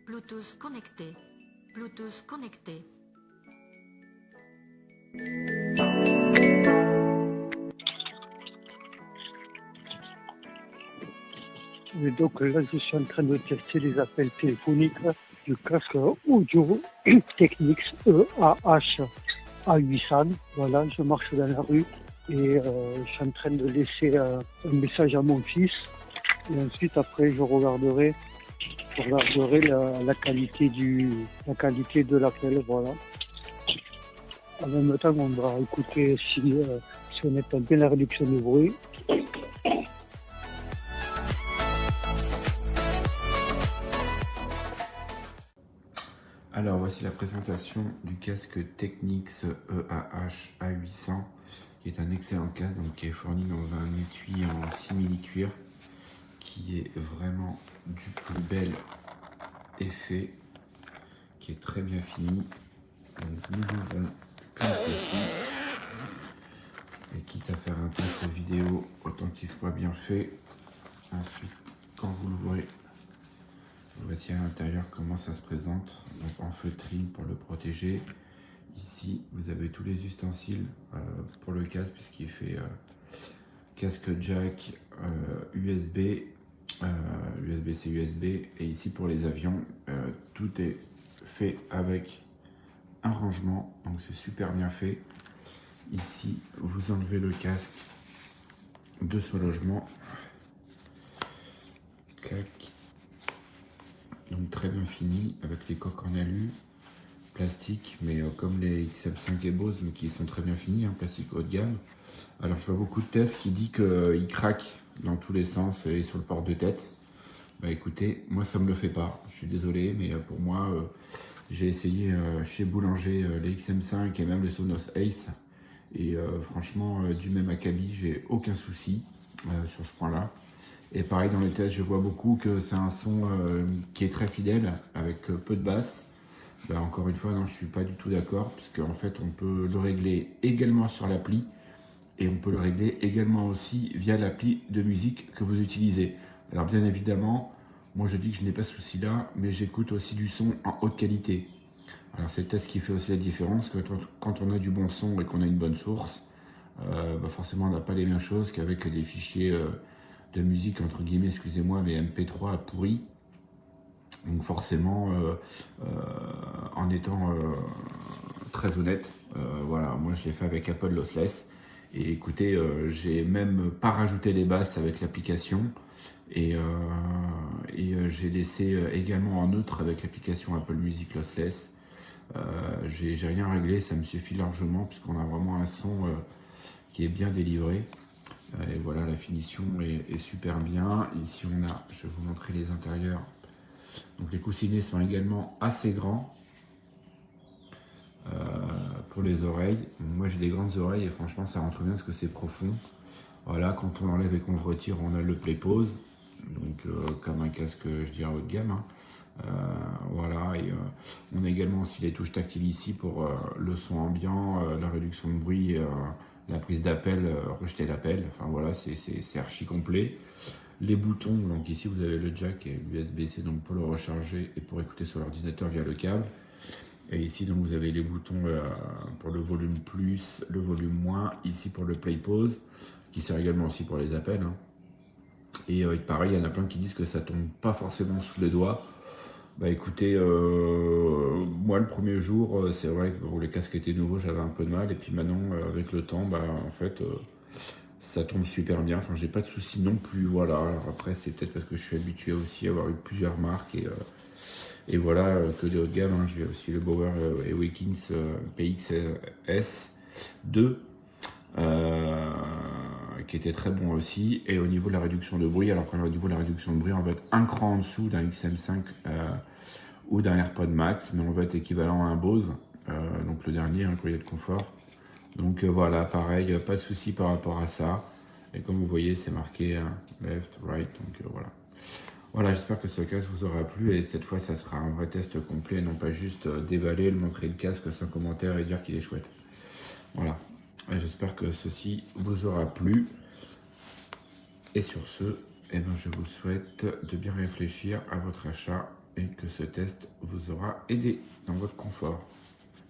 Bluetooth connecté. Bluetooth connecté. Et donc là, je suis en train de tester les appels téléphoniques du casque audio Technics EAH A800. Voilà, je marche dans la rue et je suis en train de laisser un message à mon fils. Et ensuite, après, je regarderai la qualité de l'appel. Voilà. En même temps, on va écouter si on est en pleine réduction de bruit. Alors voici la présentation du casque Technics EAH A800 qui est un excellent casque, donc qui est fourni dans un étui en simili-cuir qui est vraiment du plus bel effet, qui est très bien fini. Donc nous l'ouvrons comme ceci, et quitte à faire un test vidéo, autant qu'il soit bien fait. Ensuite, quand vous l'ouvrez, voici à l'intérieur comment ça se présente, donc en feutrine pour le protéger. Ici, vous avez tous les ustensiles pour le casque, puisqu'il fait casque jack, USB, USB-C, USB. Et ici, pour les avions, tout est fait avec un rangement, donc c'est super bien fait. Ici, vous enlevez le casque de ce logement. Clac. Donc très bien fini, avec les coques en alu, plastique, mais comme les XM5 et Bose, donc ils sont très bien finis, hein, plastique haut de gamme. Alors je vois beaucoup de tests qui disent qu'il craque dans tous les sens et sur le port de tête. Bah écoutez, moi ça me le fait pas, je suis désolé, mais pour moi, j'ai essayé chez Boulanger les XM5 et même le Sonos Ace, et franchement, du même acabit, j'ai aucun souci sur ce point-là. Et pareil, dans les tests, je vois beaucoup que c'est un son qui est très fidèle, avec peu de basse. Ben, encore une fois, non, je ne suis pas du tout d'accord, puisque en fait, on peut le régler également sur l'appli, et on peut le régler également aussi via l'appli de musique que vous utilisez. Alors bien évidemment, moi je dis que je n'ai pas ce souci-là, mais j'écoute aussi du son en haute qualité. Alors c'est peut-être ce qui fait aussi la différence, que quand on a du bon son et qu'on a une bonne source, ben forcément on n'a pas les mêmes choses qu'avec des fichiers de musique, entre guillemets, excusez-moi, mais MP3 pourris. Donc forcément, en étant très honnête, voilà, moi je l'ai fait avec Apple Lossless. Et écoutez, j'ai même pas rajouté les basses avec l'application. Et j'ai laissé également en neutre avec l'application Apple Music Lossless. J'ai rien réglé, ça me suffit largement, puisqu'on a vraiment un son qui est bien délivré. Et voilà, la finition est super bien. Ici on a, je vais vous montrer les intérieurs. Donc les coussinets sont également assez grands pour les oreilles. Moi j'ai des grandes oreilles et franchement ça rentre bien parce que c'est profond. Voilà, quand on enlève et qu'on le retire, on a le play pause. Donc comme un casque, je dirais, haut de gamme. Hein. Voilà, et on a également aussi les touches tactiles ici pour le son ambiant, la réduction de bruit, la prise d'appel, rejeter l'appel. Enfin voilà, c'est archi complet. Les boutons, donc ici vous avez le jack et l'USB-C donc pour le recharger et pour écouter sur l'ordinateur via le câble. Et ici donc vous avez les boutons pour le volume plus, le volume moins, ici pour le play pause, qui sert également aussi pour les appels. Hein. Et pareil, il y en a plein qui disent que ça tombe pas forcément sous les doigts. Bah écoutez, moi le premier jour, c'est vrai que pour les casques étaient nouveaux, j'avais un peu de mal. Et puis maintenant, avec le temps, bah en fait, ça tombe super bien. Enfin, j'ai pas de soucis non plus. Voilà. Alors après, c'est peut-être parce que je suis habitué aussi à avoir eu plusieurs marques et voilà, que de haut de gamme. Hein. J'ai aussi le Bauer Awakens PXS 2. Qui était très bon aussi, et au niveau de la réduction de bruit, alors qu'au niveau de la réduction de bruit, on va être un cran en dessous d'un XM5 ou d'un AirPod Max, mais on va être équivalent à un Bose, donc le dernier, un collier de confort. Donc voilà, pareil, pas de souci par rapport à ça, et comme vous voyez, c'est marqué left, right, donc voilà. Voilà, j'espère que ce casque vous aura plu, et cette fois, ça sera un vrai test complet, non pas juste déballer, le montrer le casque sans commentaire et dire qu'il est chouette. Voilà. J'espère que ceci vous aura plu. Et sur ce, eh ben, je vous souhaite de bien réfléchir à votre achat et que ce test vous aura aidé dans votre confort.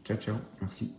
Ciao, ciao, merci.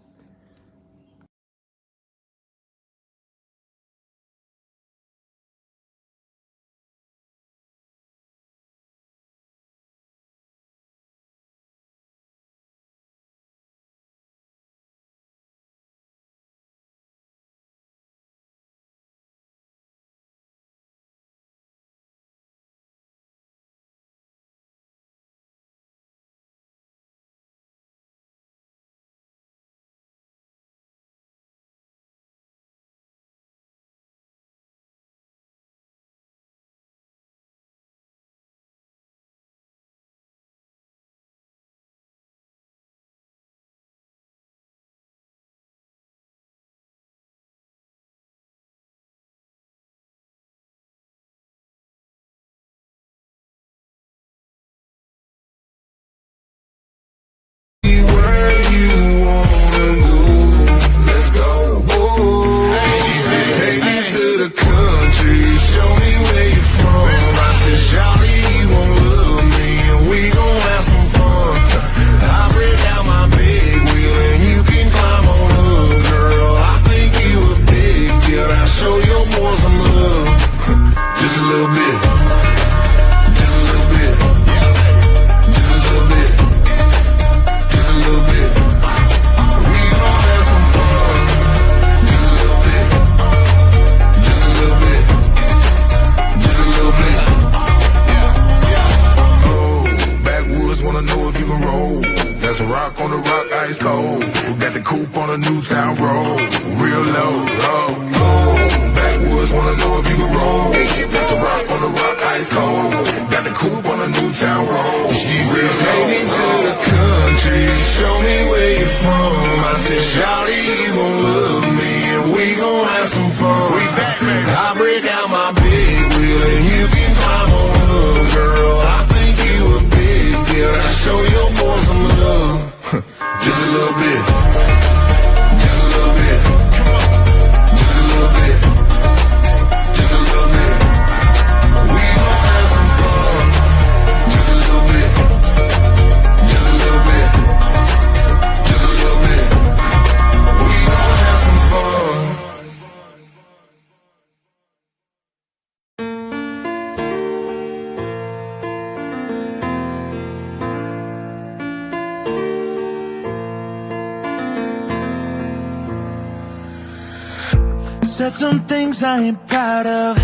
Said some things I ain't proud of.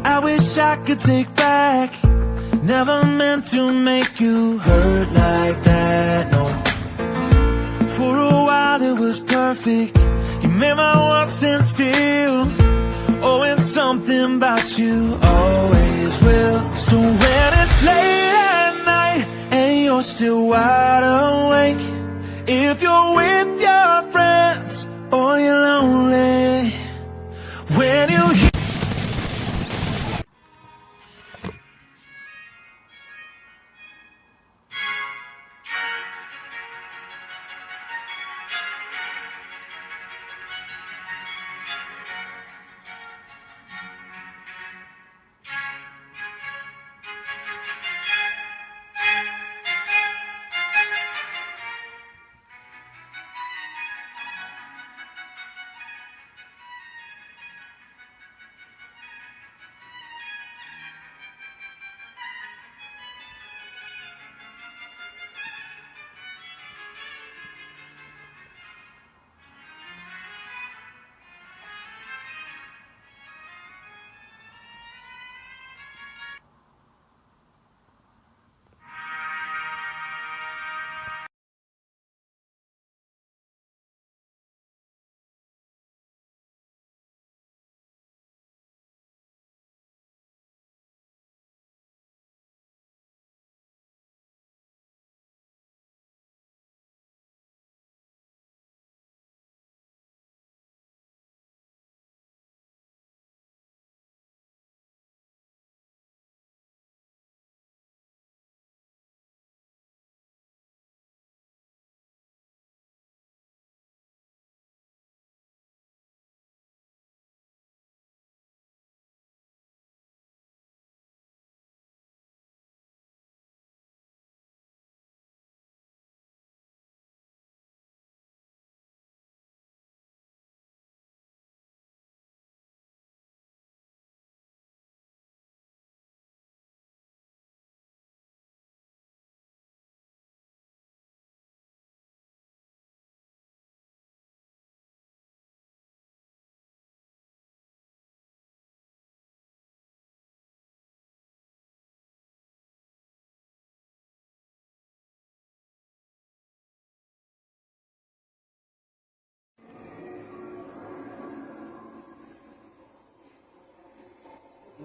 I wish I could take back. Never meant to make you hurt like that, no. For a while it was perfect. You made my world stand still. Oh, it's something about you always will. So when it's late at night and you're still wide awake, if you're with your friends or you're lonely, when you hear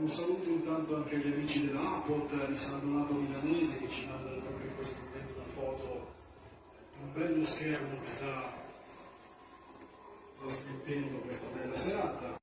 Un saluto intanto anche agli amici dell'Apot di San Donato Milanese che ci mandano proprio in questo momento una foto, un bello schermo che sta trasmettendo questa bella serata.